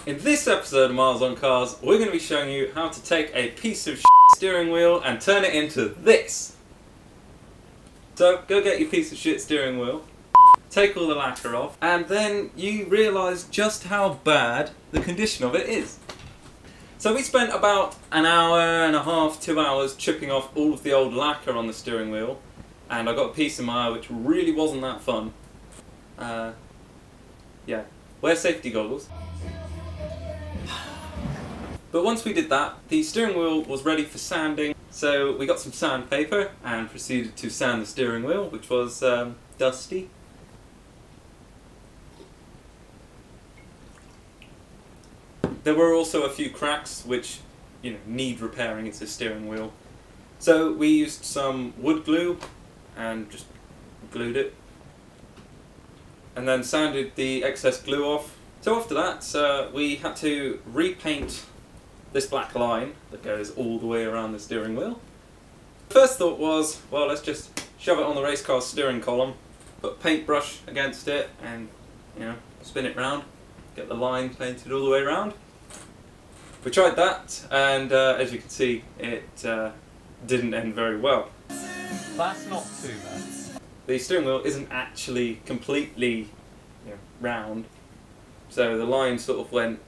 In this episode of Miles on Cars, we're going to be showing you how to take a piece of steering wheel and turn it into this. So, go get your piece of shit steering wheel, take all the lacquer off, and then you realise just how bad the condition of it is. So we spent about an hour and a half, 2 hours chipping off all of the old lacquer on the steering wheel, and I got a piece in my eye which really wasn't that fun. Yeah, wear safety goggles. But once we did that, the steering wheel was ready for sanding, so we got some sandpaper and proceeded to sand the steering wheel, which was dusty. There were also a few cracks which, need repairing. It's a steering wheel. So we used some wood glue and just glued it, and then sanded the excess glue off. So after that, we had to repaint this black line that goes all the way around the steering wheel. First thought was, well, let's just shove it on the race car's steering column, put a paintbrush against it and, spin it round, get the line painted all the way around. We tried that, and as you can see, it didn't end very well. That's not too bad. The steering wheel isn't actually completely round, so the line sort of went,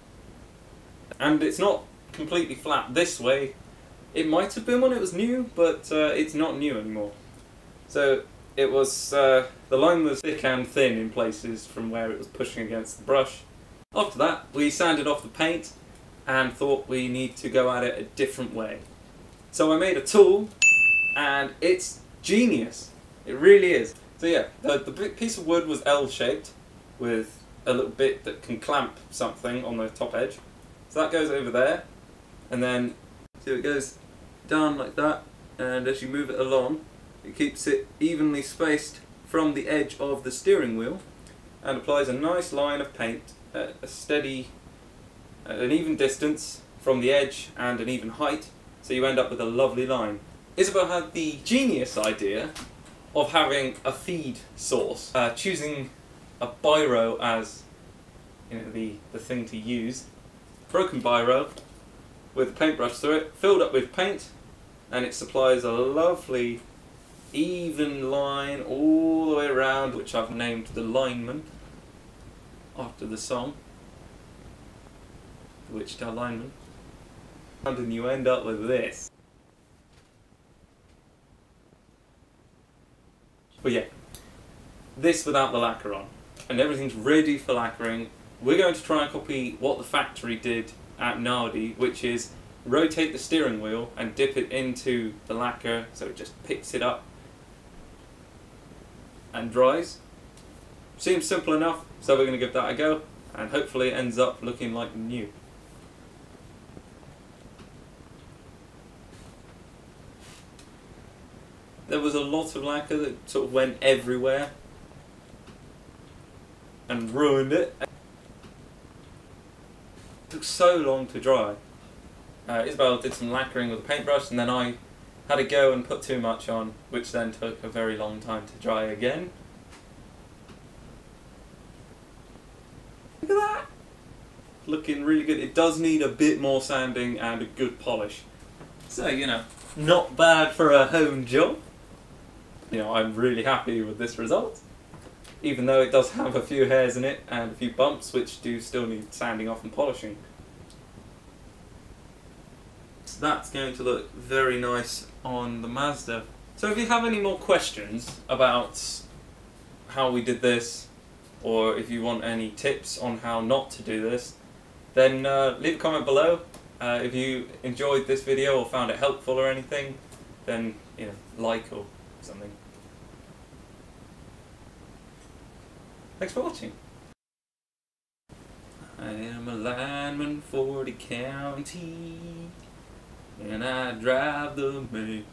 and it's not completely flat this way. It might have been when it was new, but it's not new anymore. So it was, the line was thick and thin in places from where it was pushing against the brush. After that, we sanded off the paint and thought we need to go at it a different way. So I made a tool, and it's genius. It really is. So yeah, the piece of wood was L-shaped with a little bit that can clamp something on the top edge. So that goes over there, and then so it goes down like that, and as you move it along, it keeps it evenly spaced from the edge of the steering wheel and applies a nice line of paint at a steady, an even distance from the edge and an even height, so you end up with a lovely line. Isobel had the genius idea of having a feed source, choosing a biro as the thing to use. Broken biro with a paintbrush through it, filled up with paint, and it supplies a lovely even line all the way around, which I've named the lineman after the song, the Wichita Lineman. And you end up with this. But yeah, this without the lacquer on, and everything's ready for lacquering. We're going to try and copy what the factory did at Nardi, which is rotate the steering wheel and dip it into the lacquer so it just picks it up and dries. Seems simple enough, so we're going to give that a go, and hopefully it ends up looking like new. There was a lot of lacquer that sort of went everywhere and ruined it. It took so long to dry. Isobel did some lacquering with a paintbrush, and then I had to go and put too much on, which then took a very long time to dry again. Look at that! Looking really good. It does need a bit more sanding and a good polish. So, not bad for a home job. I'm really happy with this result, even though it does have a few hairs in it and a few bumps which do still need sanding off and polishing. So that's going to look very nice on the Mazda. So if you have any more questions about how we did this, or if you want any tips on how not to do this, then leave a comment below. If you enjoyed this video or found it helpful or anything, then like or something. Thanks for watching. I am a lineman for the county, and I drive the mail.